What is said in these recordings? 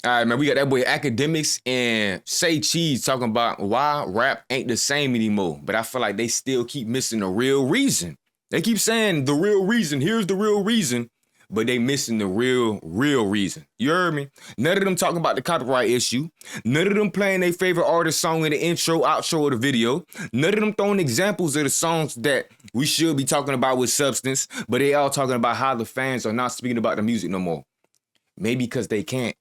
All right, man, we got that boy Academics and Say Cheese talking about why rap ain't the same anymore. But I feel like they still keep missing the real reason. They keep saying the real reason, here's the real reason, but they missing the real reason. You heard me? None of them talking about the copyright issue. None of them playing their favorite artist song in the intro, outro of the video. None of them throwing examples of the songs that we should be talking about with substance, but they all talking about how the fans are not speaking about the music no more. Maybe because they can't.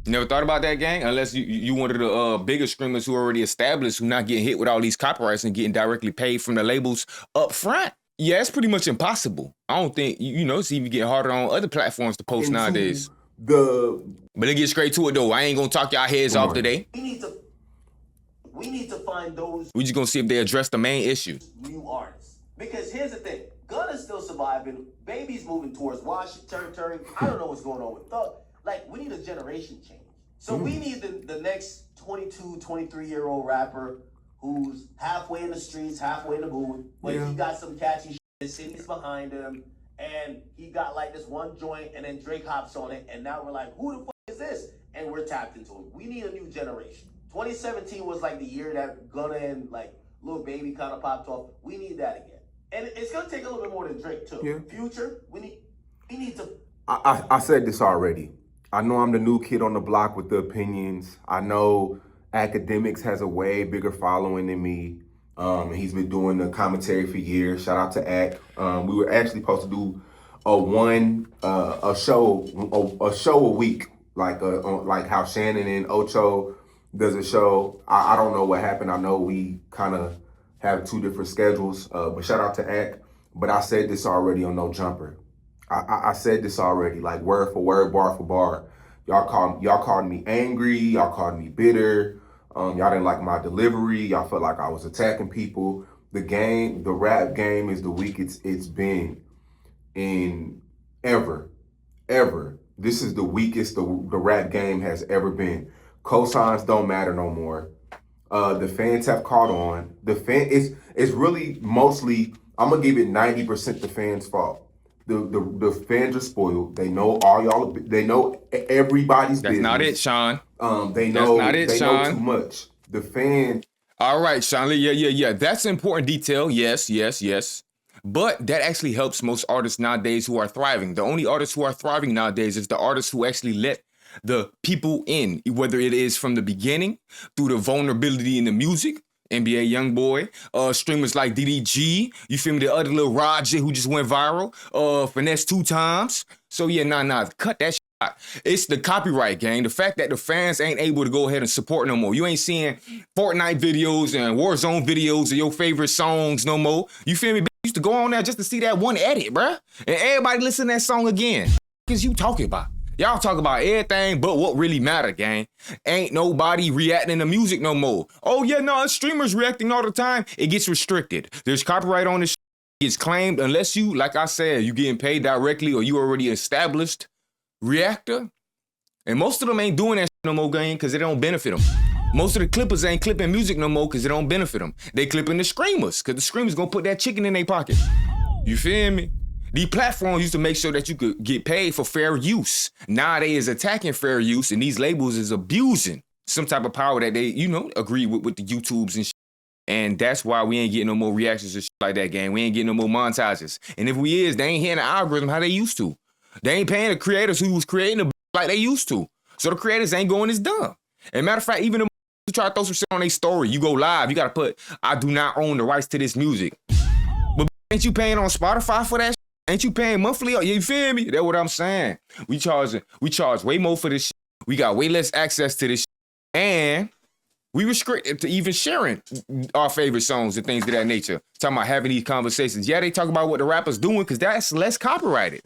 You never thought about that, gang? Unless you one of the bigger streamers who already established, who not getting hit with all these copyrights and getting directly paid from the labels up front. Yeah, it's pretty much impossible. I don't think, it's even getting harder on other platforms to post nowadays. But let's get straight to it, though. I ain't gonna talk y'all heads off today. We need to find those. We just gonna see if they address the main issue. New artists. Because here's the thing. Gunna's still surviving. Baby's moving towards Washington. I don't know what's going on with Thug. Like, we need a generation change. So we need the next 22, 23-year-old rapper who's halfway in the streets, halfway in the booth, but he got some catchy shit, cities behind him, and he got like this one joint, and then Drake hops on it, and now we're like, who the fuck is this? And we're tapped into him. We need a new generation. 2017 was like the year that Gunna and like Lil Baby kind of popped off. We need that again. And it's gonna take a little bit more than Drake too. Yeah. Future, we need to. I said this already. I know I'm the new kid on the block with the opinions. I know Academics has a way bigger following than me. He's been doing the commentary for years. Shout out to Ac. We were actually supposed to do a show a week, like how Shannon and Ocho does a show. I don't know what happened. I know we kind of have two different schedules. But shout out to Ac. But I said this already on No Jumper. I said this already, like word for word, bar for bar. Y'all called me angry. Y'all called me bitter. Y'all didn't like my delivery. Y'all felt like I was attacking people. The rap game is the weakest it's been in ever. This is the weakest the rap game has ever been. Cosigns don't matter no more. The fans have caught on. It's really mostly, I'm gonna give it 90% the fans' fault. The fans are spoiled. They know all y'all. They know everybody's business. That's not it, Sean. They know. They know too much. The fans. All right, Sean. Yeah. That's an important detail. Yes. But that actually helps most artists nowadays who are thriving. The only artists who are thriving nowadays is the artists who actually let the people in, whether it is from the beginning through the vulnerability in the music. NBA Youngboy, streamers like DDG, you feel me? The other little Roger who just went viral, Finesse 2 times. So yeah, cut that shit out. It's the copyright gang. The fact that the fans ain't able to go ahead and support no more. You ain't seeing Fortnite videos and Warzone videos of your favorite songs no more. You feel me? You used to go on there just to see that one edit, bruh. And everybody listen to that song again. What is you talking about? Y'all talk about everything but what really matter, gang. Ain't nobody reacting to music no more. Oh, yeah, no, streamers reacting all the time. It gets restricted. There's copyright on this shit. It gets claimed unless you, like I said, you getting paid directly or you already established reactor. And most of them ain't doing that shit no more, gang, because it don't benefit them. Most of the clippers ain't clipping music no more because it don't benefit them. They clipping the screamers because the screamers gonna put that chicken in their pocket. You feel me? These platforms used to make sure that you could get paid for fair use. Now they is attacking fair use, and these labels is abusing some type of power that they, agree with the YouTubes and shit. And that's why we ain't getting no more reactions and shit like that, gang. We ain't getting no more montages. And if we is, they ain't hitting the algorithm how they used to. They ain't paying the creators who was creating the like they used to. So the creators ain't going as dumb. And matter of fact, even the who try to throw some shit on their story, you go live, you gotta put, I do not own the rights to this music. But ain't you paying on Spotify for that shit? Ain't you paying monthly? You feel me? That's what I'm saying. We charge way more for this shit. We got way less access to this shit. And we restricted to even sharing our favorite songs and things of that nature. Talking about having these conversations. Yeah, they talk about what the rapper's doing because that's less copyrighted.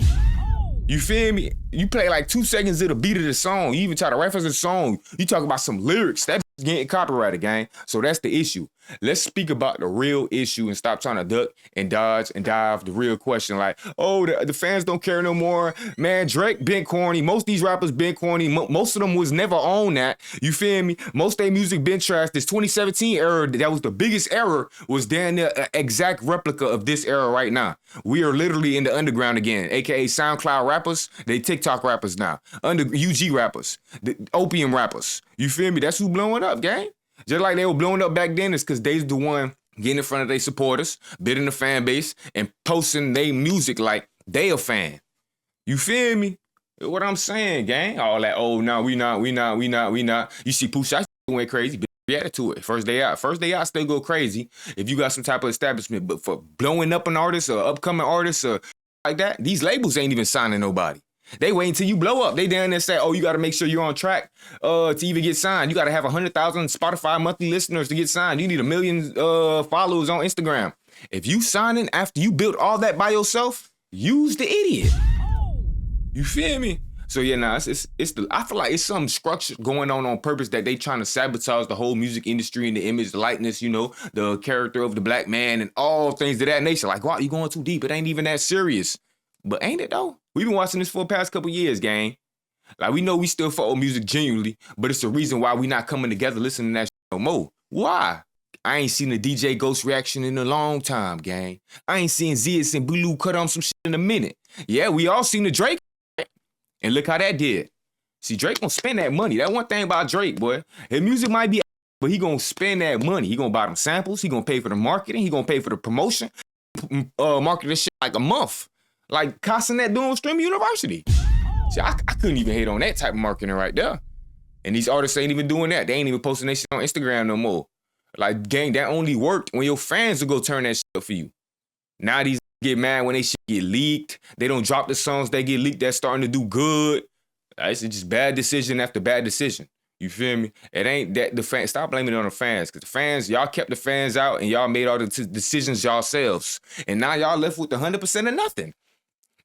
You feel me? You play like 2 seconds of the beat of the song. You even try to reference the song. You talk about some lyrics. That's getting copyrighted, gang. So that's the issue. Let's speak about the real issue and stop trying to duck and dodge and dive the real question. Like, oh, the fans don't care no more. Man, Drake been corny. Most of these rappers been corny. Most of them was never on that. You feel me? Most of their music been trash. This 2017 era, that was the biggest era, was damn near an exact replica of this era right now. We are literally in the underground again, aka SoundCloud rappers. They TikTok rappers now. Under UG rappers, the opium rappers. You feel me? That's who blowing up, gang. Just like they were blowing up back then, it's because they's the one getting in front of their supporters, building the fan base, and posting their music like they a fan. You feel me? What I'm saying, gang? All that, oh, no, we not. You see Pusha went crazy, but reacted to it. First day out still go crazy if you got some type of establishment. But for blowing up an artist or upcoming artists or like that, these labels ain't even signing nobody. They wait until you blow up. They down there say, oh, you got to make sure you're on track to even get signed. You got to have 100,000 Spotify monthly listeners to get signed. You need 1 million followers on Instagram. If you signing after you built all that by yourself, use the idiot. You feel me? So yeah, nah, I feel like it's some structure going on purpose that they trying to sabotage the whole music industry and the image, the likeness, you know, the character of the black man and all things of that nature. Like, wow, you going too deep. It ain't even that serious. But ain't it though? We've been watching this for the past couple years, gang. Like, we know we still follow music genuinely, but it's the reason why we not coming together listening to that shit no more. Why? I ain't seen a DJ Ghost reaction in a long time, gang. I ain't seen Zias and Bulu cut on some shit in a minute. Yeah, we all seen the Drake, and look how that did. See, Drake gonna spend that money. That one thing about Drake, boy, his music might be, but he gonna spend that money. He gonna buy them samples. He gonna pay for the marketing. He gonna pay for the promotion. Market this shit like a month. Like Casanet doing Stream University. See, I couldn't even hate on that type of marketing right there. And these artists ain't even doing that. They ain't even posting that shit on Instagram no more. Like, gang, that only worked when your fans will go turn that shit up for you. Now these get mad when they shit get leaked. They don't drop the songs that get leaked that's starting to do good. It's just bad decision after bad decision. You feel me? It ain't that the fans. Stop blaming it on the fans. Because the fans, y'all kept the fans out and y'all made all the decisions yourselves. And now y'all left with 100% of nothing.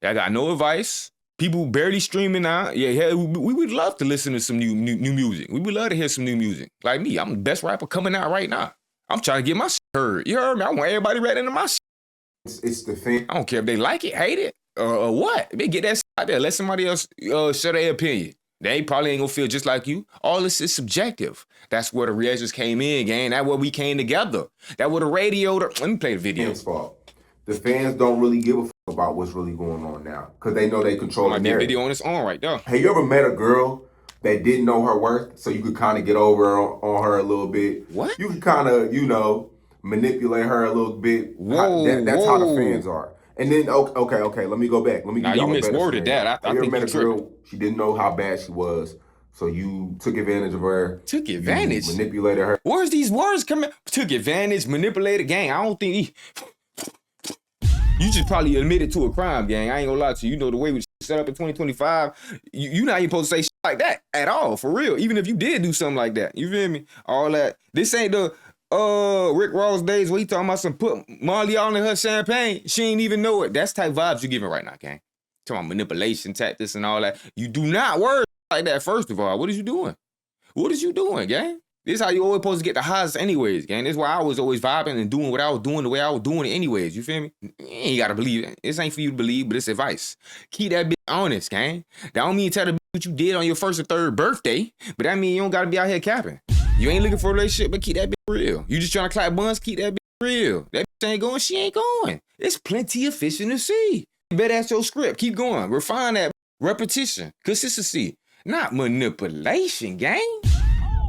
I got no advice. People barely streaming now. Yeah, we would love to listen to some new music. We would love to hear some new music. Like me, I'm the best rapper coming out right now. I'm trying to get my shit heard. You heard me? I want everybody right into my shit. It's the thing. I don't care if they like it, hate it, or what. They get that shit out there. Let somebody else share their opinion. They probably ain't gonna feel just like you. All this is subjective. That's where the reactions came in, gang. That's where we came together. That where the radio. Let me play the video. Fans' fault. The fans don't really give a fuck about what's really going on now because they know they control the narrative. Video on its own right there. Have you ever met a girl that didn't know her worth, so you could kind of get over on her a little bit? What? You could kind of, manipulate her a little bit. That's how the fans are. And then, okay, let me go back. Let me give you misworded that. I think met a girl, she didn't know how bad she was, so you took advantage of her. Took advantage? You manipulated her. Where's these words coming? Took advantage, manipulated, gang. I don't think you just probably admitted to a crime, gang. I ain't gonna lie to you. You know the way we set up in 2025, you not even supposed to say shit like that at all, for real. Even if you did do something like that, you feel me? All that. This ain't the Rick Ross days where he talking about some put Molly all in her champagne. She ain't even know it. That's type vibes you giving right now, gang. Talking about manipulation tactics and all that. You do not word like that. First of all, what is you doing? What is you doing, gang? This is how you always supposed to get the highs anyways, gang. This is why I was always vibing and doing what I was doing the way I was doing it anyways. You feel me? You ain't gotta believe it. This ain't for you to believe, but it's advice. Keep that bitch honest, gang. That don't mean tell the bitch what you did on your first or third birthday, but that mean you don't gotta be out here capping. You ain't looking for a relationship, but keep that bitch real. You just trying to clap buns, keep that bitch real. That bitch ain't going, she ain't going. There's plenty of fish in the sea. You better ask your script. Keep going. Refine that repetition, consistency, not manipulation, gang.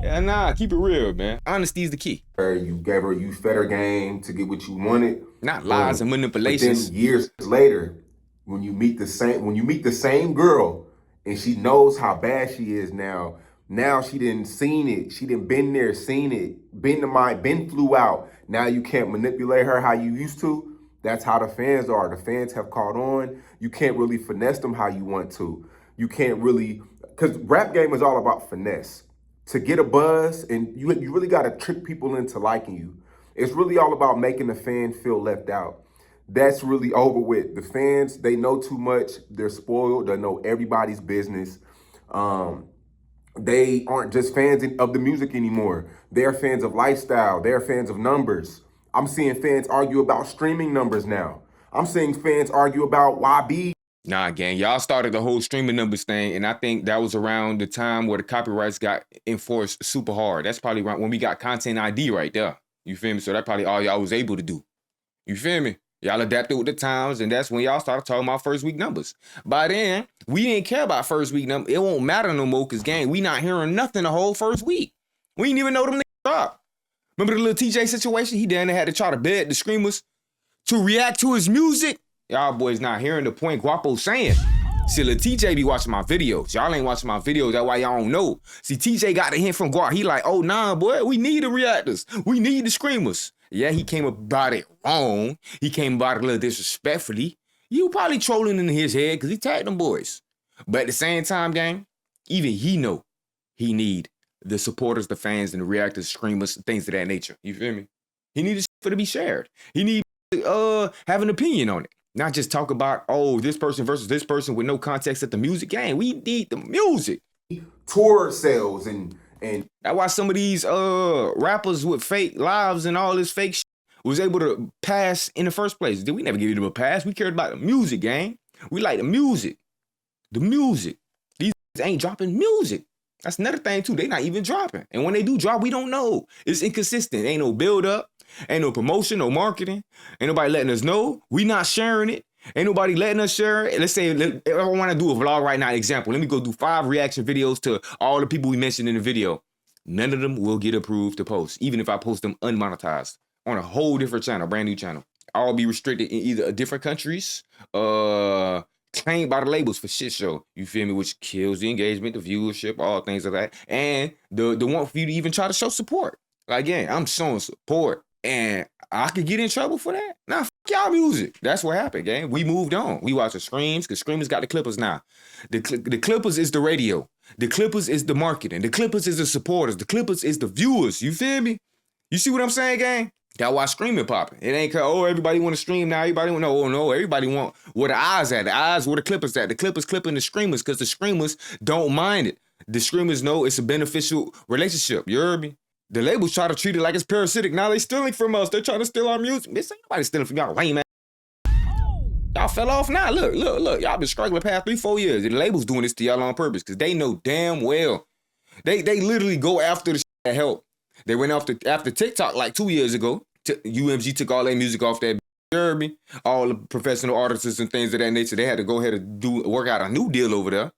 Yeah, nah, keep it real, man. Honesty is the key. You fed her game to get what you wanted. Not lies and manipulations. But then years later, when you meet the same girl and she knows how bad she is now she didn't seen it. She didn't been there, seen it, been flew out. Now you can't manipulate her how you used to. That's how the fans are. The fans have caught on. You can't really finesse them how you want to. You can't really, because rap game is all about finesse. To get a buzz, and you really got to trick people into liking you. It's really all about making the fan feel left out. That's really over with. The fans, they know too much. They're spoiled. They know everybody's business. They aren't just fans of the music anymore. They're fans of lifestyle. They're fans of numbers. I'm seeing fans argue about streaming numbers now. I'm seeing fans argue about YB. Nah, gang, y'all started the whole streaming numbers thing, and I think that was around the time where the copyrights got enforced super hard. That's probably right when we got content ID right there. You feel me? So that probably all y'all was able to do. You feel me? Y'all adapted with the times, and that's when y'all started talking about first week numbers. By then, we didn't care about first week numbers. It won't matter no more, because, gang, we not hearing nothing the whole first week. We didn't even know them niggas dropped. Remember the little TJ situation? He down there had to try to beg the screamers to react to his music. Y'all boys not hearing the point Guappo's saying. See, little TJ be watching my videos. Y'all ain't watching my videos. That's why y'all don't know. See, TJ got the hint from Guap. He like, oh, nah, boy, we need the reactors. We need the screamers. Yeah, he came about it wrong. He came about it a little disrespectfully. You probably trolling in his head because he tagged them boys. But at the same time, gang, even he know he need the supporters, the fans, and the reactors, screamers, things of that nature. You feel me? He needs for to be shared. He need have an opinion on it. Not just talk about, oh, this person versus this person with no context at the music. Gang, we need the music. Tour sales and that's why some of these rappers with fake lives and all this fake shit was able to pass in the first place. Did we never give them a pass? We cared about the music, gang. We like the music. The music. These ain't dropping music. That's another thing too. They not even dropping. And when they do drop, we don't know. It's inconsistent. Ain't no build up. Ain't no promotion, no marketing. Ain't nobody letting us know. We not sharing it. Ain't nobody letting us share it. Let's say, if I want to do a vlog right now, example, let me go do 5 reaction videos to all the people we mentioned in the video. None of them will get approved to post, even if I post them unmonetized on a whole different channel, brand new channel. I'll be restricted in either different countries, claimed by the labels for shit show. You feel me? Which kills the engagement, the viewership, all things like that. And the want for you to even try to show support. Like, again, I'm showing support. And I could get in trouble for that? Nah, fuck y'all music. That's what happened, gang. We moved on. We watched the Screams, because Screamers got the Clippers now. The Clippers is the radio. The Clippers is the marketing. The Clippers is the supporters. The Clippers is the viewers. You feel me? You see what I'm saying, gang? That's why Screaming popping. It ain't cause, oh, everybody want to stream now. Everybody want, no, everybody want where the eyes at. The eyes where the Clippers at. The Clippers clipping the Screamers, because the Screamers don't mind it. The Screamers know it's a beneficial relationship. You heard me? The labels try to treat it like it's parasitic. Now they stealing from us. They're trying to steal our music. This ain't nobody stealing from y'all, lame ass. Y'all fell off now. Look. Y'all been struggling the past 3-4 years. The labels doing this to y'all on purpose, because they know damn well. They literally go after the shit that help. They went after TikTok like 2 years ago. UMG took all their music off that. You heard me? All the professional artists and things of that nature, they had to go ahead and work out a new deal over there.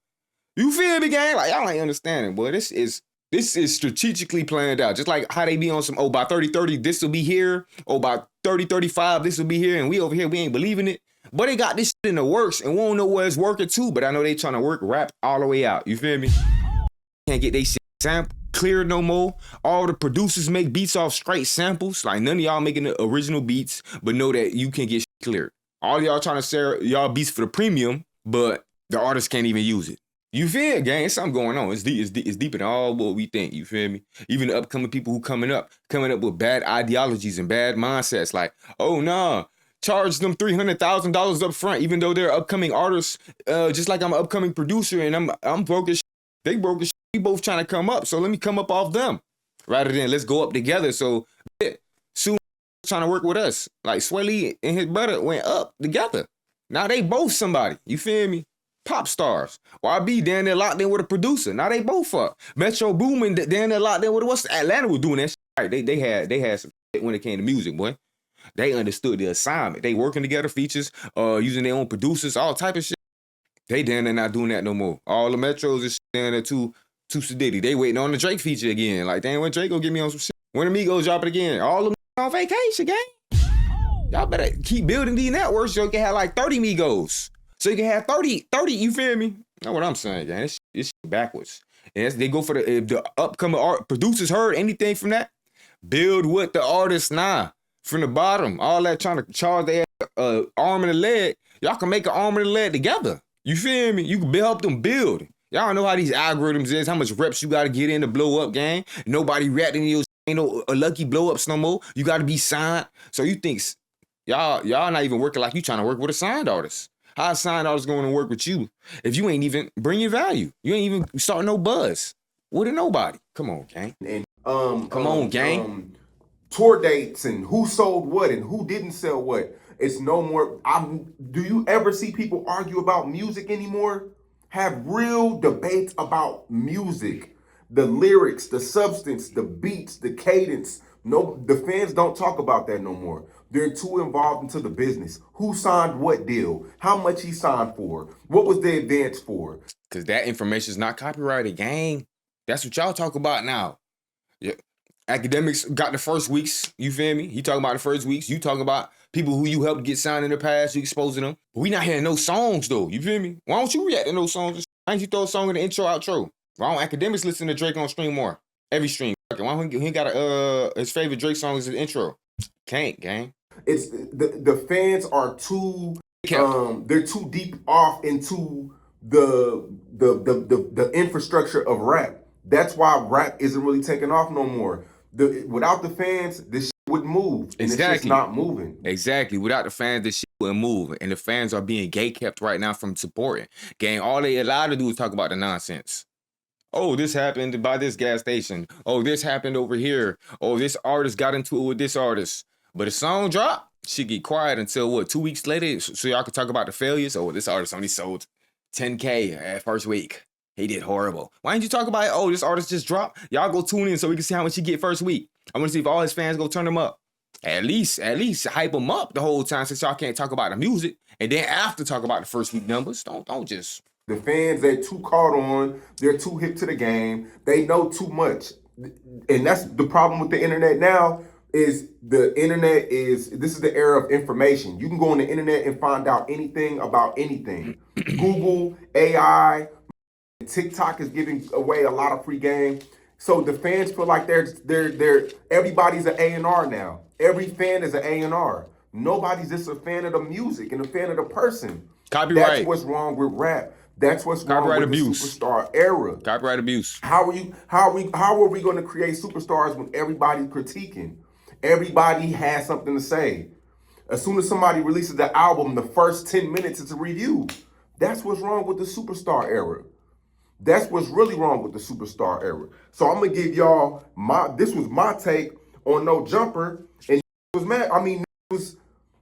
You feel me, gang? Like, y'all ain't understanding, boy. This is strategically planned out. Just like how they be on some, oh, by 3030, this will be here. Oh, by 3035, this will be here. And we over here, we ain't believing it. But they got this shit in the works and we don't know where it's working too. But I know they trying to work rap all the way out. You feel me? Can't get they shit sample cleared no more. All the producers make beats off straight samples. Like, none of y'all making the original beats, but know that you can get shit cleared. All y'all trying to sell y'all beats for the premium, but the artists can't even use it. You feel, gang? It's something going on. It's deeper than all what we think. You feel me? Even the upcoming people who coming up with bad ideologies and bad mindsets. Like, oh nah, charge them $300,000 up front, even though they're upcoming artists. Just like I'm an upcoming producer and I'm broke as shit. They broke as shit. We both trying to come up, so let me come up off them, rather than let's go up together. So soon trying to work with us. Like Sway Lee and his brother went up together. Now they both somebody. You feel me? Pop stars. YB down there locked in with a producer. Now they both up. Metro Boomin down there locked in with what's Atlanta was doing that shit. Right. They had some shit when it came to music, boy. They understood the assignment. They working together, features, using their own producers, all type of shit. They down there not doing that no more. All the Metros is down there too sedity. They waiting on the Drake feature again. Like, damn, when Drake gonna get me on some shit? When Amigos drop it again? All of them on vacation, gang. Y'all better keep building these networks so you can have like 30 Migos. So you can have 30, you feel me? That's what I'm saying, gang. It's backwards. And they go for if the upcoming producers heard anything from that, build with the artists now. From the bottom, all that trying to charge their arm and a leg, y'all can make an arm and a leg together. You feel me? You can help them build. Y'all know how these algorithms is, how much reps you got to get in to blow up, gang. Nobody reacting to you. Ain't no lucky blow ups no more. You got to be signed. So you think y'all not even working like you trying to work with a signed artist. How a signed artist going to work with you if you ain't even bringing value? You ain't even starting no buzz. With a nobody. Come on, gang. And Come on, gang. Tour dates and who sold what and who didn't sell what. It's no more. Do you ever see people argue about music anymore? Have real debates about music, the lyrics, the substance, the beats, the cadence. No, the fans don't talk about that no more. They're too involved into the business. Who signed what deal? How much he signed for? What was the advance for? Because that information is not copyrighted, gang. That's what y'all talk about now. Yeah. Academics got the first weeks, you feel me? He talking about the first weeks. You talking about people who you helped get signed in the past, you exposing them. But we not hearing no songs, though, you feel me? Why don't you react to no songs? Why don't you throw a song in the intro, outro? Why don't Academics listen to Drake on stream more? Every stream. Why don't he got his favorite Drake song as his intro? Can't, gang. It's the fans are too they're too deep off into the infrastructure of rap. That's why rap isn't really taking off no more. Without the fans, this shit would move. And It's just not moving. Exactly. Without the fans, this shit wouldn't move. And the fans are being gate-kept right now from supporting. Gang, all they allowed to do is talk about the nonsense. Oh, this happened by this gas station. Oh, this happened over here. Oh, this artist got into it with this artist. But a song drop, she get quiet until, what, 2 weeks later? So y'all can talk about the failures? Oh, this artist only sold 10K at first week. He did horrible. Why didn't you talk about it? Oh, this artist just dropped. Y'all go tune in so we can see how much he get first week. I want to see if all his fans go turn him up. At least hype him up the whole time since y'all can't talk about the music. And then after talk about the first week numbers. Don't just... The fans, they're too caught on. They're too hip to the game. They know too much. And that's the problem with the internet now is this is the era of information. You can go on the internet and find out anything about anything. Google, AI, TikTok is giving away a lot of free game. So the fans feel like they're everybody's an A&R now. Every fan is an A&R. Nobody's just a fan of the music and a fan of the person. Copyright. That's what's wrong with rap. That's what's wrong with abuse. The superstar era. Copyright abuse. How are we going to create superstars when everybody's critiquing? Everybody has something to say. As soon as somebody releases the album, the first 10 minutes is a review. That's what's wrong with the superstar era. That's what's really wrong with the superstar era. So I'm gonna give y'all this was my take on No Jumper, and was mad. I mean,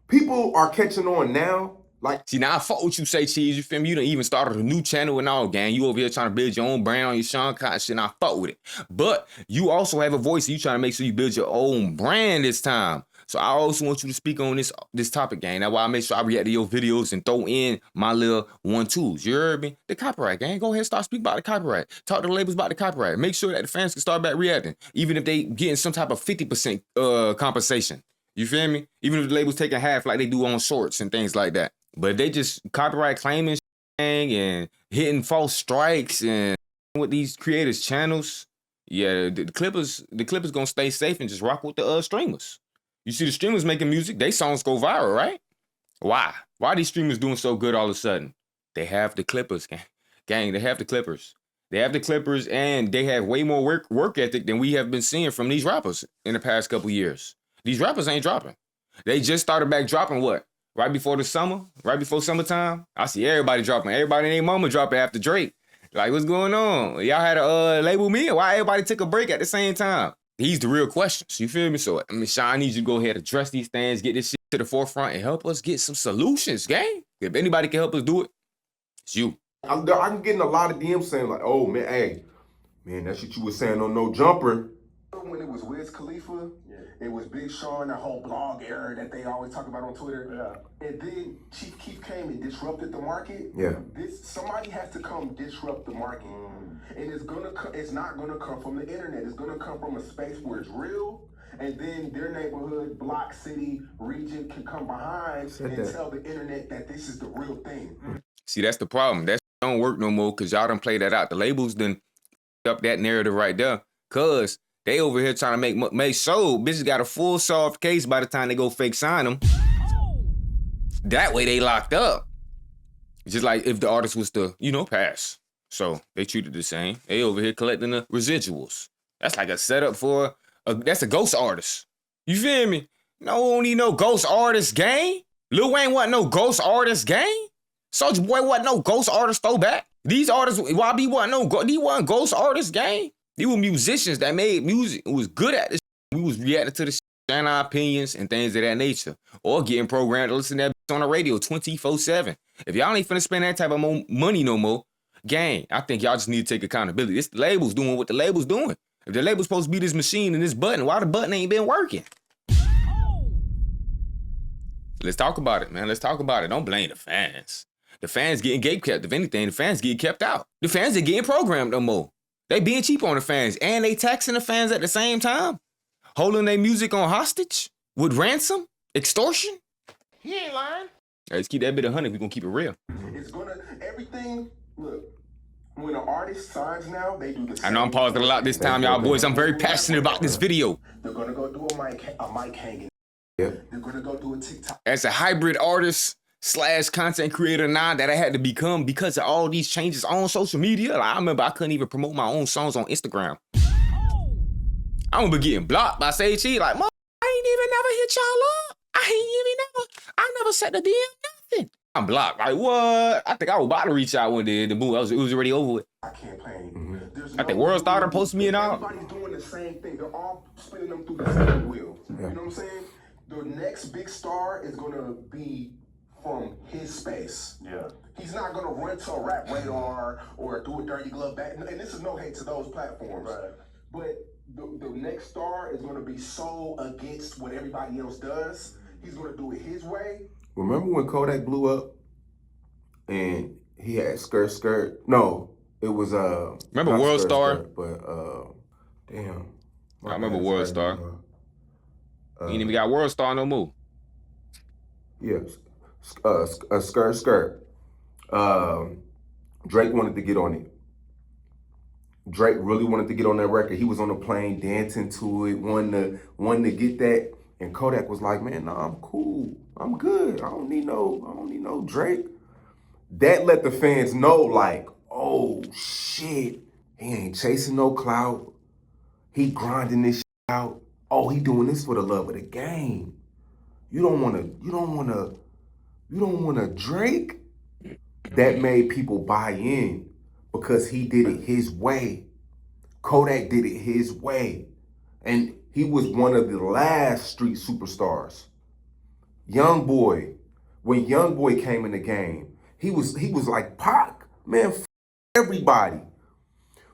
people are catching on now. Like, see, now I fuck what you say, Cheese. You feel me? You done even started a new channel and all, gang. You over here trying to build your own brand on your SoundCloud shit, and I fuck with it. But you also have a voice, and you trying to make sure you build your own brand this time. So I also want you to speak on this topic, gang. That's why I make sure I react to your videos and throw in my little 1-2s. You heard me? The copyright, gang. Go ahead, start speaking about the copyright. Talk to the labels about the copyright. Make sure that the fans can start back reacting, even if they getting some type of 50% compensation. You feel me? Even if the labels taking half like they do on shorts and things like that. But they just copyright claiming and hitting false strikes and with these creators' channels. Yeah, the Clippers gonna stay safe and just rock with the streamers. You see the streamers making music, they songs go viral, right? Why? Why are these streamers doing so good all of a sudden? They have the Clippers, gang. They have the Clippers. They have the Clippers, and they have way more work ethic than we have been seeing from these rappers in the past couple years. These rappers ain't dropping. They just started back dropping what? Right before the summer? Right before summertime? I see everybody dropping. Everybody and their mama dropping after Drake. Like, what's going on? Y'all had a label me? Why everybody took a break at the same time? These the real questions, you feel me? So, I mean, Sean, I need you to go ahead and address these things, get this shit to the forefront, and help us get some solutions, gang. If anybody can help us do it, it's you. I'm getting a lot of DMs saying like, oh, man, hey, man, that's what you were saying on No Jumper. When it was Wiz Khalifa, it was Big Sean, that whole blog era that they always talk about on Twitter. Yeah. And then Chief Keef came and disrupted the market. Yeah. Somebody has to come disrupt the market. And it's not gonna come from the internet. It's gonna come from a space where it's real. And then their neighborhood, block, city, region can come behind tell the internet that this is the real thing. See, that's the problem. That don't work no more because y'all done play that out. The labels done up that narrative right there. Cause they over here trying to make sure bitches got a full solved case by the time they go fake sign them. That way they locked up. Just like if the artist was to, pass. So they treated the same. They over here collecting the residuals. That's like a setup for that's a ghost artist. You feel me? No need no ghost artist gang. Lil Wayne wasn't no ghost artist gang. Soulja Boy wasn't no ghost artist throwback. These artists, YB wasn't he wasn't ghost artist gang. He were musicians that made music and was good at this. We was reacting to the sharing our opinions and things of that nature. Or getting programmed to listen to that on the radio 24/7. If y'all ain't finna spend that type of money no more, gang, I think y'all just need to take accountability. It's the labels doing what the labels doing. If the label's supposed to be this machine and this button, why the button ain't been working? Let's talk about it, man. Let's talk about it. Don't blame the fans. The fans getting gate kept. If anything, the fans getting kept out. The fans ain't getting programmed no more. They being cheap on the fans, and they taxing the fans at the same time. Holding their music on hostage with ransom, extortion. He ain't lying. Hey, let's keep that bit of 100. We're going to keep it real. It's gonna, everything, look, when an artist signs now, they do the same. I know I'm pausing a lot this time, y'all boys. I'm very passionate about this video. They're gonna go do a mic hanging. Yeah. They're gonna go do a TikTok. As a hybrid artist / content creator now that I had to become because of all these changes on social media, like, I remember I couldn't even promote my own songs on Instagram. I remember getting blocked by Sage Chi, like, I ain't even never hit y'all up. I never said the DM nothing. I'm blocked. Like, what? I think I was about to reach out one day. The boom, it was already over with. I campaign. I think World Star posted me and all. Everybody's doing the same thing. They're all spinning them through the same wheel. You know what I'm saying? The next big star is gonna be from his space. Yeah. He's not gonna run to a Rap Radar or do a Dirty Glove back. And this is no hate to those platforms. Right. But the next star is gonna be so against what everybody else does. He's gonna do it his way. Remember when Kodak blew up and he had skirt? No, it was remember not World Star? But damn. I remember World Star. You ain't even got World Star no more. Yes. Skirt. Drake wanted to get on it. Drake really wanted to get on that record. He was on the plane dancing to it, wanting to get that. And Kodak was like, man, nah, I'm cool. I'm good. I don't need no Drake. That let the fans know, like, oh shit, he ain't chasing no clout. He grinding this shit out. Oh, he doing this for the love of the game. You don't wanna Drake? That made people buy in because he did it his way. Kodak did it his way. And he was one of the last street superstars. Young Boy, when Young Boy came in the game, he was like Pac, man, everybody.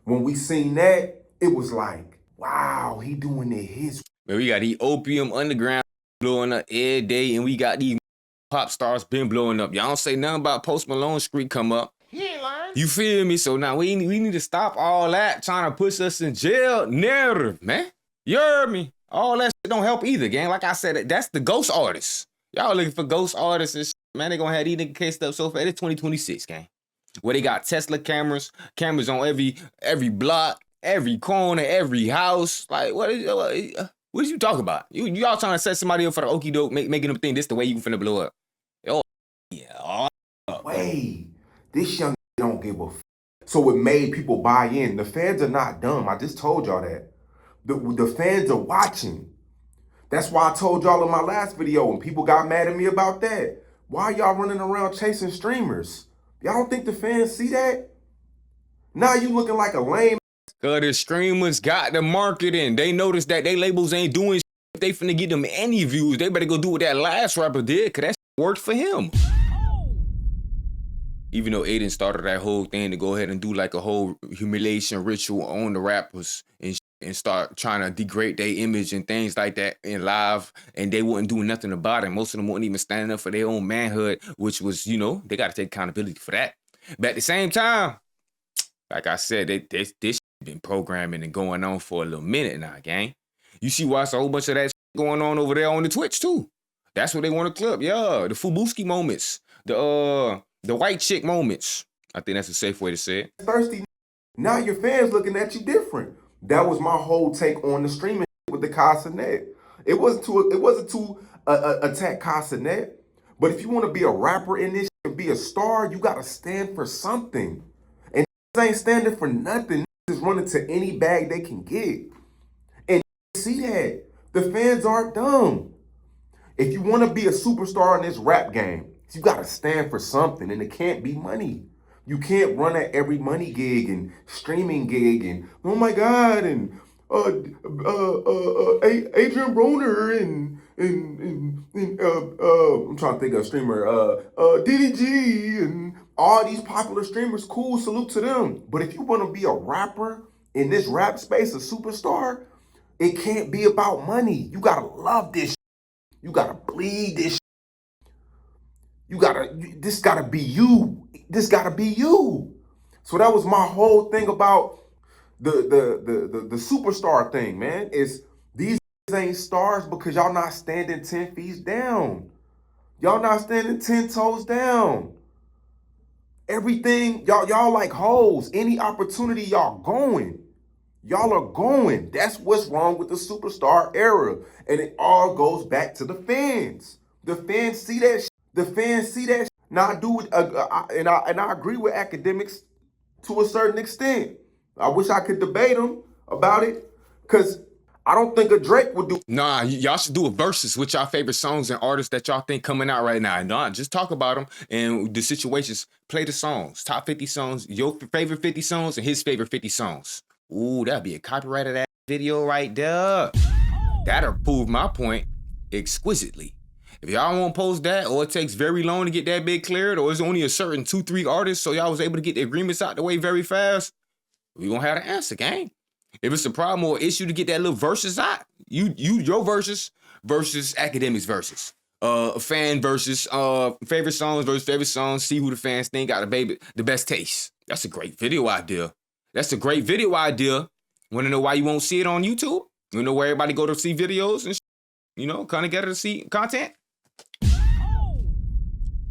When we seen that, it was like, wow, he doing it his way. Man, we got the Opium Underground blowing up every day, and we got these pop stars been blowing up. Y'all don't say nothing about Post Malone Street come up. He ain't lying. You feel me? So now we need to stop all that trying to push us in jail narrative, man. You heard me? All that shit don't help either, gang. Like I said, that's the ghost artists. Y'all looking for ghost artists and shit. Man, they gonna have these niggas cased up so fast. It's 2026, gang. Where they got Tesla cameras on every block, every corner, every house. Like, what you talking about? Y'all trying to set somebody up for the okie doke, making them think this the way you finna blow up. Oh, yeah. Way, this young don't give a f. So it made people buy in. The fans are not dumb. I just told y'all that. The fans are watching. That's why I told y'all in my last video when people got mad at me about that. Why y'all running around chasing streamers? Y'all don't think the fans see that? Now you looking like a lame. Cause the streamers got the marketing. They noticed that they labels ain't doing shit. If they finna get them any views, they better go do what that last rapper did, cause that worked for him. Even though Aiden started that whole thing to go ahead and do like a whole humiliation ritual on the rappers and start trying to degrade their image and things like that in live, and they wasn't doing nothing about it. Most of them weren't even standing up for their own manhood, which was, they got to take accountability for that. But at the same time, like I said, this shit been programming and going on for a little minute now, gang. You see why it's a whole bunch of that shit going on over there on the Twitch too. That's what they want to clip. Yeah, the Fubuski moments, the white chick moments. I think that's a safe way to say it. Thirsty. Now your fans looking at you different. That was my whole take on the streaming with the Casanet. It wasn't to attack Casanet, but if you want to be a rapper in this and be a star, you gotta stand for something. And ain't standing for nothing. Just running to any bag they can get. And see that the fans aren't dumb. If you want to be a superstar in this rap game, you gotta stand for something, and it can't be money. You can't run at every money gig and streaming gig and oh my God and Adrian Broner and I'm trying to think of a streamer DDG and all these popular streamers. Cool, salute to them. But if you want to be a rapper in this rap space, a superstar, it can't be about money. You gotta love this. You gotta bleed this. This gotta be you. This gotta be you. So that was my whole thing about the superstar thing, man. Is these ain't stars because y'all not standing 10 feet down. Y'all not standing 10 toes down. Everything, y'all like hoes. Any opportunity, y'all going. Y'all are going. That's what's wrong with the superstar era. And it all goes back to the fans. The fans see that shit. The fans see that shit. Now I do it, and I agree with academics to a certain extent. I wish I could debate them about it, because I don't think a Drake would do. Nah, y'all should do a versus with y'all favorite songs and artists that y'all think coming out right now. Nah, just talk about them and the situations. Play the songs, top 50 songs, your favorite 50 songs and his favorite 50 songs. Ooh, that'd be a copyrighted ass video right there. That'll prove my point exquisitely. If y'all won't post that, or it takes very long to get that bit cleared, or it's only a certain 2-3 artists, so y'all was able to get the agreements out the way very fast, we gonna have the answer, gang. If it's a problem or issue to get that little versus out, your versus academics versus. Fan versus favorite songs versus favorite songs, see who the fans think got the best taste. That's a great video idea. That's a great video idea. Wanna know why you won't see it on YouTube? You know where everybody go to see videos and kind of get to see content?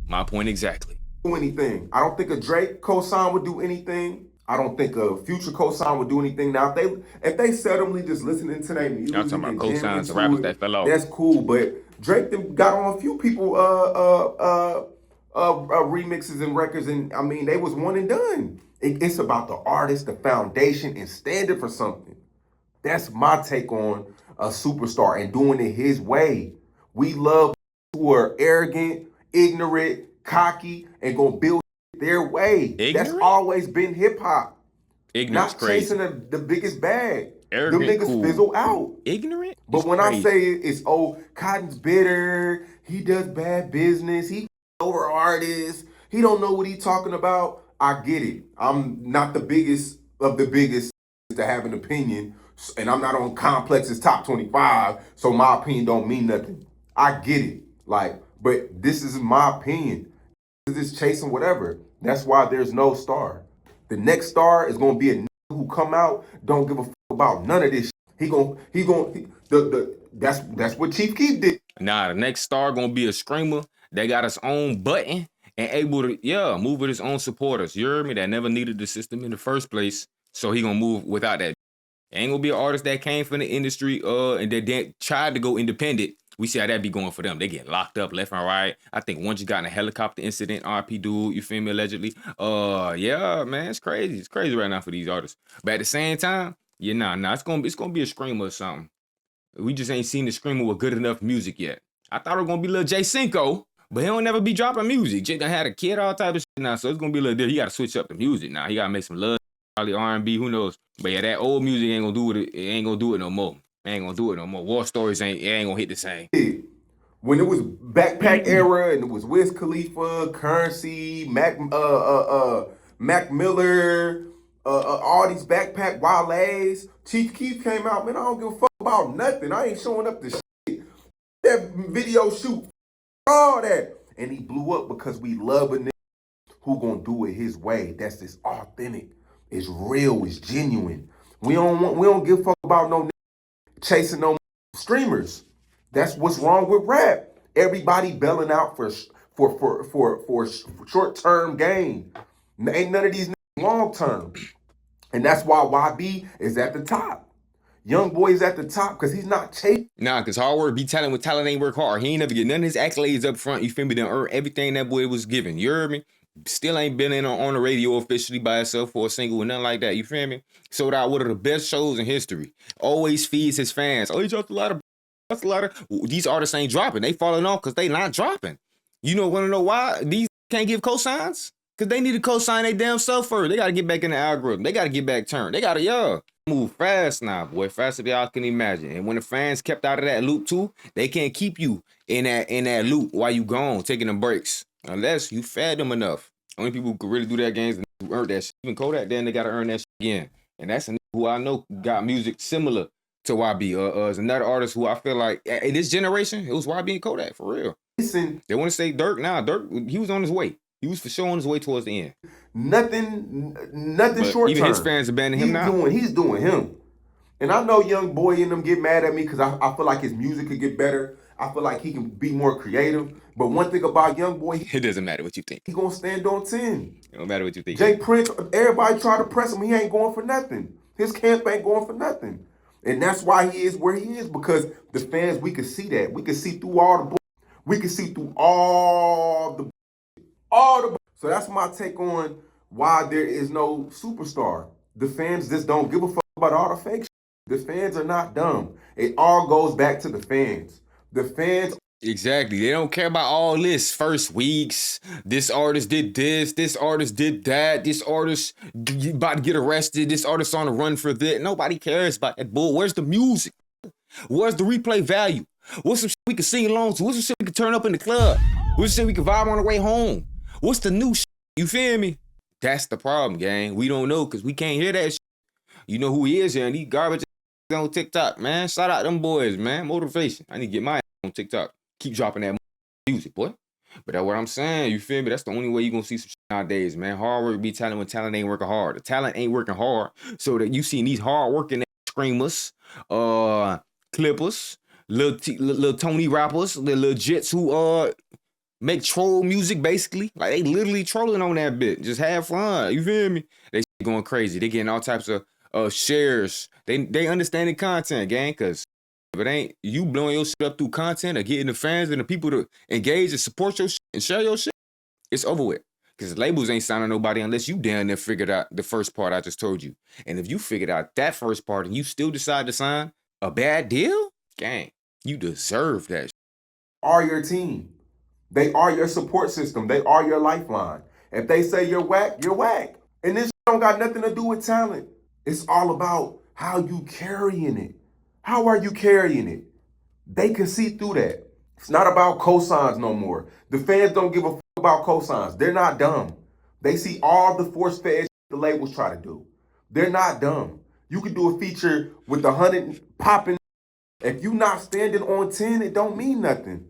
My point exactly. Do anything. I don't think a Drake cosign would do anything. I don't think a Future cosign would do anything. Now, if they seldomly just listening to their music, Y'all talking about cosigns and rappers that fell off. That's cool. But Drake got on a few people remixes and records, and I mean they was one and done. It's about the artist, the foundation, and standing for something. That's my take on a superstar and doing it his way. We love who are arrogant, ignorant, cocky, and gonna build their way. Ignorant? That's always been hip hop. Ignorant's Not crazy. chasing the biggest bag. Arrogant, Them niggas cool. fizzle out. Ignorant? But It's when crazy. I say it's Cotton's bitter, he does bad business, he over artists, he don't know what he talking about, I get it. I'm not the biggest of the biggest to have an opinion, and I'm not on Complex's top 25, so my opinion don't mean nothing. I get it. But this is my opinion. This is chasing whatever. That's why there's no star. The next star is gonna be a nigga who come out, don't give a fuck about none of this shit. That's what Chief Keef did. Nah, the next star gonna be a screamer that got his own button and able to, move with his own supporters. You heard me? That never needed the system in the first place. So he gonna move without that. Ain't gonna be an artist that came from the industry and that tried to go independent. We see how that be going for them. They get locked up left and right. I think one just got in a helicopter incident, RP dude, you feel me, allegedly. Yeah, man, it's crazy. It's crazy right now for these artists. But at the same time, it's gonna be a screamer or something. We just ain't seen the screamer with good enough music yet. I thought it was gonna be Lil J Cinco, but he don't never be dropping music. Jay done had a kid, all type of shit now, so it's gonna be a little different. He gotta switch up the music now. He gotta make some love, probably R&B, who knows. But yeah, that old music ain't gonna do it. It ain't gonna do it no more. Ain't gonna do it no more. War Stories ain't gonna hit the same. When it was Backpack era and it was Wiz Khalifa, Currency, Mac Miller, all these Backpack Wale's, Chief Keef came out, man, I don't give a fuck about nothing. I ain't showing up to shit. That video shoot, all that. And he blew up because we love a nigga who gonna do it his way. That's just authentic. It's real, it's genuine. We don't give a fuck about no chasing no streamers. That's what's wrong with rap. Everybody belling out for short-term gain. Ain't none of these long-term. And that's why YB is at the top. Young Boy is at the top because he's not chasing. Nah, because hard work beat talent when talent ain't work hard. He ain't never get none of his accolades up front. You feel me? Done earn everything that boy was given. You heard me? Still ain't been on the radio officially by himself for a single and nothing like that. You feel me? Sold out one of the best shows in history. Always feeds his fans. Oh, he dropped a lot of. These artists ain't dropping. They falling off because they not dropping. You wanna know why these can't give cosigns? Because they need to co-sign their damn self first. They got to get back in the algorithm. They got to get back turned. They got to, move fast now, boy. Faster than y'all can imagine. And when the fans kept out of that loop too, they can't keep you in that loop while you gone, taking them breaks. Unless you fed them enough. Only people who could really do that games who earned that shit. Even Kodak, then they got to earn that shit again. And that's a nigga who I know got music similar to YB. Is another artist who I feel like in this generation, it was YB and Kodak, for real. Listen, they want to say Dirk. Nah, Dirk, he was on his way. He was for sure on his way towards the end. Nothing But short term. even his fans abandon him now. He's doing him. And I know Young Boy and them get mad at me because I feel like his music could get better. I feel like he can be more creative. But one thing about Young Boy, it doesn't matter what you think. He gonna stand on 10. It don't matter what you think. Jay Prince, everybody try to press him. He ain't going for nothing. His camp ain't going for nothing. And that's why he is where he is, because the fans, we can see that. We can see through all the bull. We can see through all the. So that's my take on why there is no superstar. The fans just don't give a fuck about all the fake shit. The fans are not dumb. It all goes back to the fans. The fans. Exactly. They don't care about all this first weeks. This artist did this. This artist did that. This artist about to get arrested. This artist on the run for this. Nobody cares about that bull. Where's the music? Where's the replay value? What's some shit we can sing along to? What's some shit we can turn up in the club? What's some shit we can vibe on the way home? What's the new shit? You feel me? That's the problem, gang. We don't know because we can't hear that shit. You know who he is here, and he garbage on TikTok, man. Shout out them boys, man. Motivation. I need to get my on TikTok. Keep dropping that music, boy. But that's what I'm saying. You feel me? That's the only way you're going to see some shit nowadays, man. Hard work be talent when talent ain't working hard. The talent ain't working hard. So that you seen these hard working screamers, clippers, little Tony rappers, the legits who make troll music basically. Like they literally trolling on that bit. Just have fun. You feel me? They going crazy. They getting all types of shares. They understanding content, gang, because if it ain't you blowing your shit up through content or getting the fans and the people to engage and support your shit and share your shit, it's over with. Because labels ain't signing nobody unless you down there figured out the first part I just told you. And if you figured out that first part and you still decide to sign a bad deal, gang, you deserve that shit. Are your team. They are your support system. They are your lifeline. If they say you're whack, you're whack. And this don't got nothing to do with talent. It's all about how you carrying it. How are you carrying it? They can see through that. It's not about cosigns no more. The fans don't give a fuck about cosigns. They're not dumb. They see all the force-fed the labels try to do. They're not dumb. You can do a feature with 100 popping. If you not standing on 10, it don't mean nothing.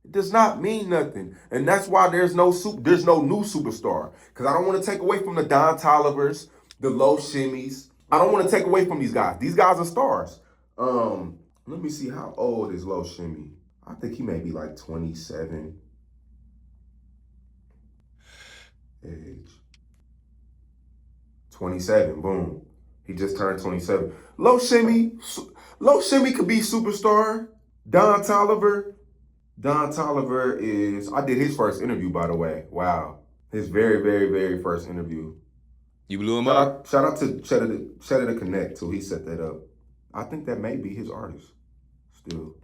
It does not mean nothing. And that's why there's no new superstar. Because I don't want to take away from the Don Tollivers, the Low Shimmies. I don't want to take away from these guys. These guys are stars. Let me see, how old is Low Shimmy? I think he may be like 27. Age. 27, boom. He just turned 27. Low Shimmy could be superstar. Don Tolliver is, I did his first interview, by the way. Wow. His very, very, very first interview. You blew him up? Shout out to Cheddar to Connect, too. He set that up. I think that may be his artist still.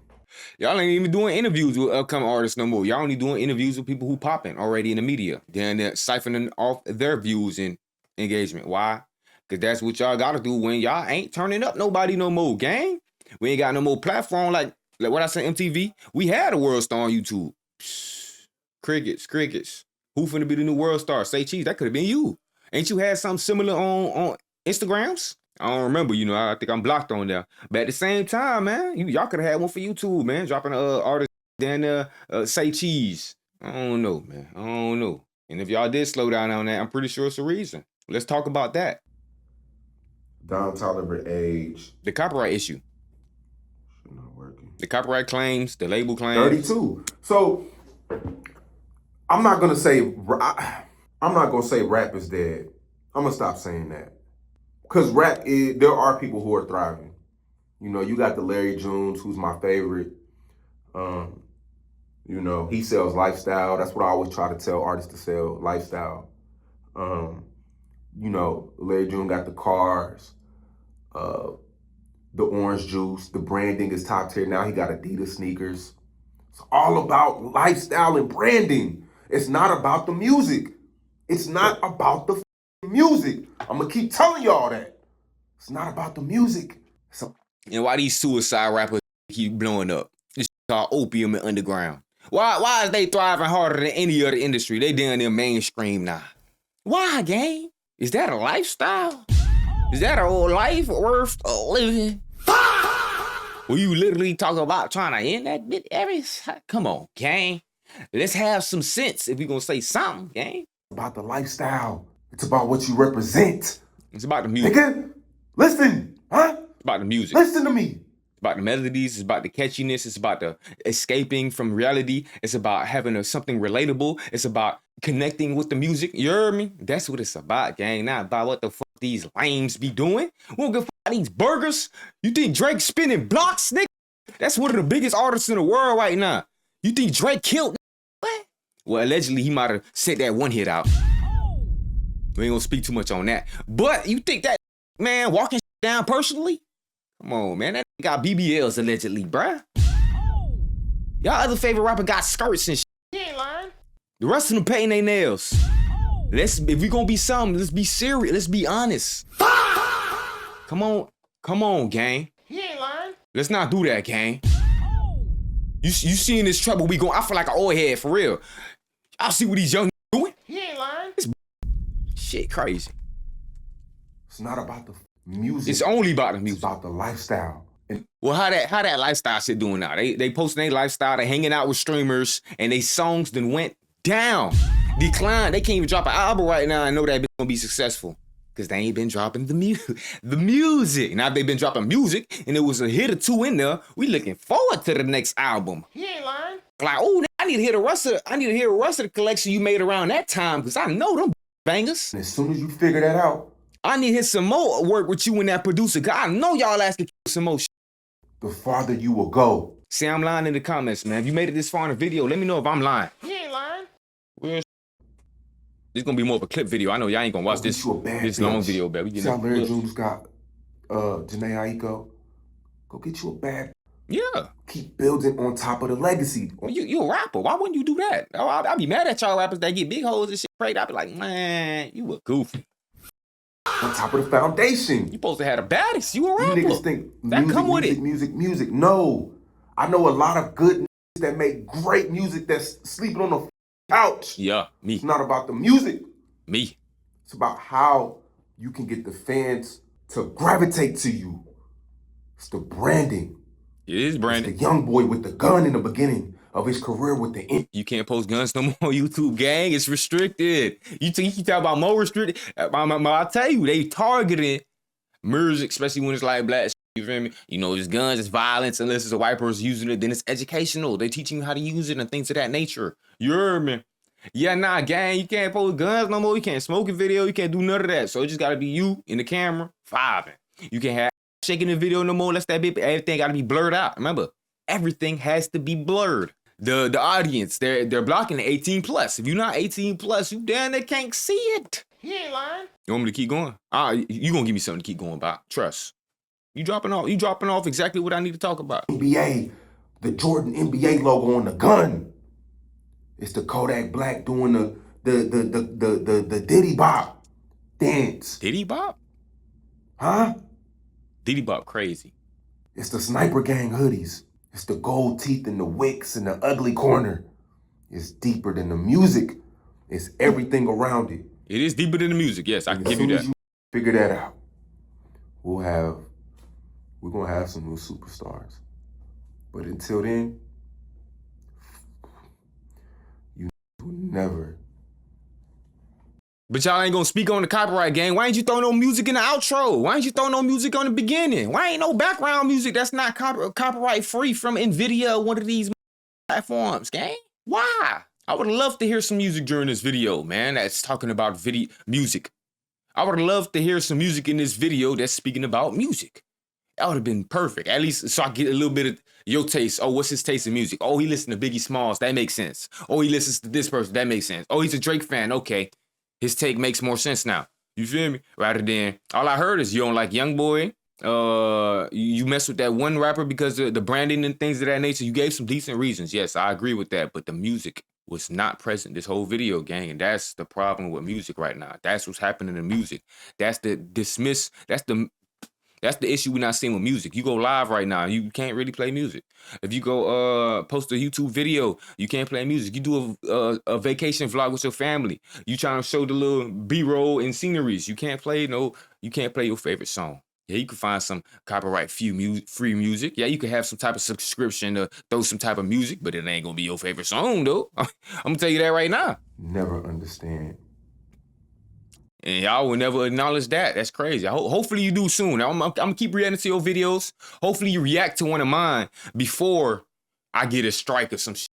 Y'all ain't even doing interviews with upcoming artists no more. Y'all only doing interviews with people who popping already in the media. Then they're siphoning off their views and engagement. Why? Because that's what y'all got to do when y'all ain't turning up nobody no more, gang. We ain't got no more platform like what I said, MTV. We had a world star on YouTube. Crickets. Who finna be the new world star? Say Cheese, that could have been you. Ain't you had something similar on Instagrams? I don't remember, I think I'm blocked on there. But at the same time, man, y'all could have had one for YouTube, man. Dropping artist then Say Cheese. I don't know, man. I don't know. And if y'all did slow down on that, I'm pretty sure it's a reason. Let's talk about that. Don Tolliver age. The copyright issue. Not working. The copyright claims, the label claims. 32. So I'm not gonna say rap is dead. I'm gonna stop saying that. Because there are people who are thriving. You got the Larry Junes, who's my favorite. He sells lifestyle. That's what I always try to tell artists to sell, lifestyle. Larry June got the cars, the orange juice, the branding is top tier. Now he got Adidas sneakers. It's all about lifestyle and branding. It's not about the music. It's not about the music. I'm gonna keep telling y'all that. It's not about the music. And why these suicide rappers keep blowing up? This called opium and underground. Why is they thriving harder than any other industry? They down there mainstream now. Why, gang? Is that a lifestyle? Is that a life worth living? Well, you literally talk about trying to end that bit come on, gang. Let's have some sense if we gonna say something, gang. About the lifestyle. It's about what you represent. It's about the music. Nigga, listen, huh? It's about the music. Listen to me. It's about the melodies. It's about the catchiness. It's about the escaping from reality. It's about having something relatable. It's about connecting with the music. You heard me? That's what it's about, gang. Not about what the fuck these lames be doing. We don't give a fuck about these burgers. You think Drake spinning blocks, nigga? That's one of the biggest artists in the world right now. You think Drake killed? What? Well, allegedly, he might have sent that one hit out. We ain't gonna speak too much on that. But you think that man walking down personally? Come on, man. That got BBLs allegedly, bruh. Y'all other favorite rapper got skirts and shit. He ain't lying. The rest of them painting their nails. If we gonna be something, let's be serious. Let's be honest. Come on, gang. He ain't lying. Let's not do that, gang. You seeing this trouble we going? I feel like an old head for real. I'll see what these young doing. He ain't lying. Shit, crazy. It's not about the music. It's only about the It's music. about the lifestyle. And Well, how that lifestyle shit doing now? They posting their lifestyle, they hanging out with streamers, and they songs then went down, declined. They can't even drop an album right now and know that bitch gonna be successful. Cause they ain't been dropping the music. Now if they been dropping music and it was a hit or two in there, we looking forward to the next album. He ain't lying. Like, oh, I need to hear the rest of the collection you made around that time, cause I know them bangers. as soon as you figure that out, I need to hit some more work with you and that producer. Cause I know y'all asking some more shit. the farther you will go. Say I'm lying in the comments, man. If you made it this far in the video, let me know if I'm lying. He ain't lying. Well, this gonna be more of a clip video. I know y'all ain't gonna watch Get this you a bad long bitch. video, baby. See how Larry June got Janae Aiko? Go get you a bad. Yeah. Keep building on top of the legacy. Well, you a rapper. Why wouldn't you do that? I'd be mad at y'all rappers that get big hoes and shit. I'd be like, man, you a goofy. On top of the foundation. You supposed to have the baddest. You a You rapper. niggas think That music, come with music, it. music. No. I know a lot of good niggas that make great music that's sleeping on the couch. Yeah, me. It's not about the music. Me. It's about how you can get the fans to gravitate to you. It's the branding. It is It's Brandon. the young boy with the gun in the beginning of his career with the You can't post guns no more on YouTube, gang. It's restricted. You talk about more restricted. I'll tell you, they targeted music, especially when it's like black. You feel me? You know, it's guns, it's violence. Unless it's a white person using it, then it's educational. They teaching you how to use it and things of that nature. You heard me? Yeah, nah, gang. You can't post guns no more. You can't smoke a video. You can't do none of that. So it just gotta be you in the camera, vibing. You can't have shaking the video no more. Let's that bit. Everything gotta be blurred out. Remember, everything has to be blurred. The audience, they're blocking the 18 plus. If you're not 18 plus, you down there can't see it. He ain't lying. You want me to keep going? You gonna give me something to keep going about. Trust. You dropping off exactly what I need to talk about. NBA, the Jordan NBA logo on the gun. It's the Kodak Black doing the Diddy Bop dance. Diddy Bop? Huh? Diddy Bop crazy. It's the Sniper Gang hoodies. It's the gold teeth and the wicks and the ugly corner. It's deeper than the music. It's everything around it. It is deeper than the music. Yes, I can As give you soon that. as you figure that out, we're gonna have some new superstars. But until then, you will never. But y'all ain't gonna speak on the copyright game. Why ain't you throw no music in the outro? Why ain't you throw no music on the beginning? Why ain't no background music that's not copyright free from NVIDIA or one of these platforms, gang? Why? I would love to hear some music during this video, man, that's talking about music. I would love to hear some music in this video that's speaking about music. That would have been perfect. At least so I get a little bit of your taste. Oh, what's his taste in music? Oh, he listens to Biggie Smalls. That makes sense. Oh, he listens to this person. That makes sense. Oh, he's a Drake fan. Okay. His take makes more sense now. You feel me? Rather than, all I heard is you don't like Youngboy. You mess with that one rapper because of the branding and things of that nature. You gave some decent reasons. Yes, I agree with that. But the music, was not present this whole video, gang. And that's the problem with music right now. That's what's happening in music. That's the issue we're not seeing with music. You go live right now, you can't really play music. If you go post a YouTube video, you can't play music. You do a vacation vlog with your family, you trying to show the little B-roll and sceneries, you can't play your favorite song. Yeah, you can find some copyright free music. Yeah, you can have some type of subscription to throw some type of music, but it ain't gonna be your favorite song, though. I'm gonna tell you that right now. Never understand. And y'all will never acknowledge that. That's crazy. Hopefully you do soon. I'm gonna keep reacting to your videos. Hopefully you react to one of mine before I get a strike or some shit,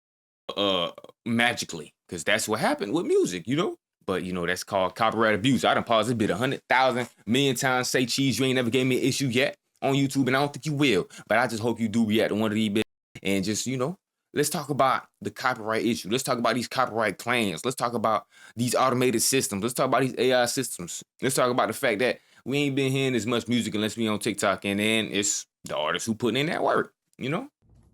magically. Because that's what happened with music, you know? But, you know, that's called copyright abuse. I done paused this bit 100,000 million times. Say cheese, you ain't never gave me an issue yet on YouTube, and I don't think you will. But I just hope you do react to one of these bits and just, you know, let's talk about the copyright issue. Let's talk about these copyright claims. Let's talk about these automated systems. Let's talk about these AI systems. Let's talk about the fact that we ain't been hearing as much music unless we on TikTok, and then it's the artists who putting in that work, you know?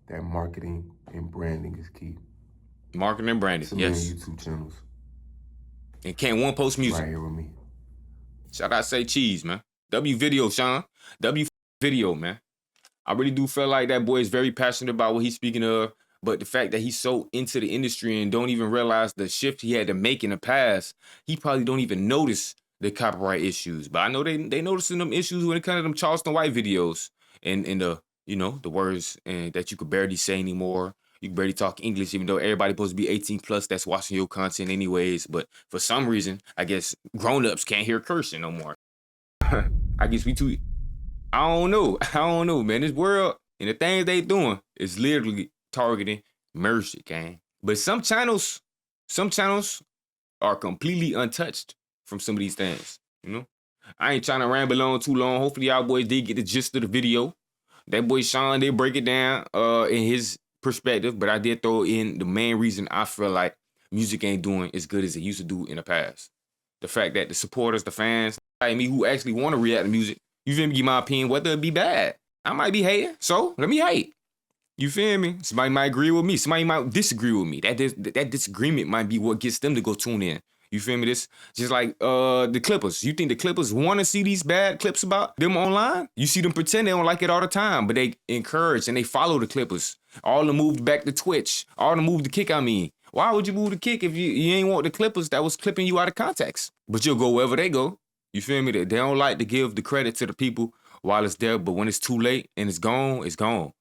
That marketing and branding is key. Marketing and branding, So yes. many YouTube channels. And can't one post music. Right here with me. Shout out Say Cheese, man. W Video, Sean. W Video, man. I really do feel like that boy is very passionate about what he's speaking of. But the fact that he's so into the industry and don't even realize the shift he had to make in the past, he probably don't even notice the copyright issues. But I know they noticing them issues when it comes to them Charleston White videos and the, you know, the words that you could barely say anymore. You can barely talk English, even though everybody supposed to be 18 plus that's watching your content anyways. But for some reason, I guess grown-ups can't hear cursing no more. I guess we too, I don't know, man. This world and the things they doing is literally targeting mercy, gang. But some channels are completely untouched from some of these things, you know? I ain't trying to ramble on too long. Hopefully y'all boys did get the gist of the video. That boy Sean did break it down in his perspective, but I did throw in the main reason I feel like music ain't doing as good as it used to do in the past. The fact that the supporters, the fans, like me who actually want to react to music, you feel me, give my opinion, whether it be bad. I might be hating, so let me hate. You feel me? Somebody might agree with me. Somebody might disagree with me. That disagreement might be what gets them to go tune in. You feel me? This just like the Clippers. You think the Clippers want to see these bad clips about them online? You see them pretend they don't like it all the time, but they encourage and they follow the Clippers. All the move back to Twitch. All the move to kick, I mean. Why would you move the kick if you ain't want the Clippers that was clipping you out of context? But you'll go wherever they go. You feel me? They don't like to give the credit to the people while it's there, but when it's too late and it's gone, it's gone.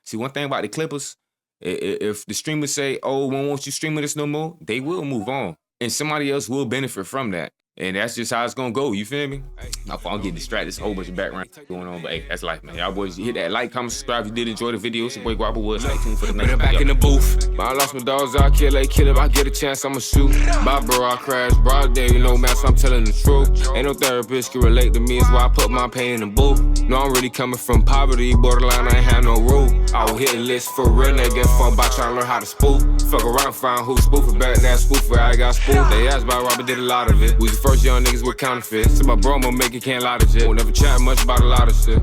See, one thing about the Clippers, if the streamers say, oh, we don't want you streaming this no more, they will move on. And somebody else will benefit from that. And that's just how it's gonna go, you feel me? My phone getting distracted, there's a whole bunch of background going on, but hey, that's life, man. Y'all boys hit that like, comment, subscribe if you did enjoy the video. It's your boy Guappo was. Stay tuned for the next video. Back in the booth. I lost my dogs, I kill if I get a chance, I'ma shoot. Bye, bro, I crash, broad day, you know, man, so I'm telling the truth. Ain't no therapist can relate to me, it's why I put my pain in the booth. No, I'm really coming from poverty, borderline, I ain't have no rule. I will hit a list for real, they get fun by trying to learn how to spoof. Fuck around, find who spoof it, back that spoof where I got spoofed. They asked about Robert, did a lot of it. We was the first young niggas with counterfeits. So my bro, I'ma make it, can't lie to shit. Won't never chat much about a lot of shit.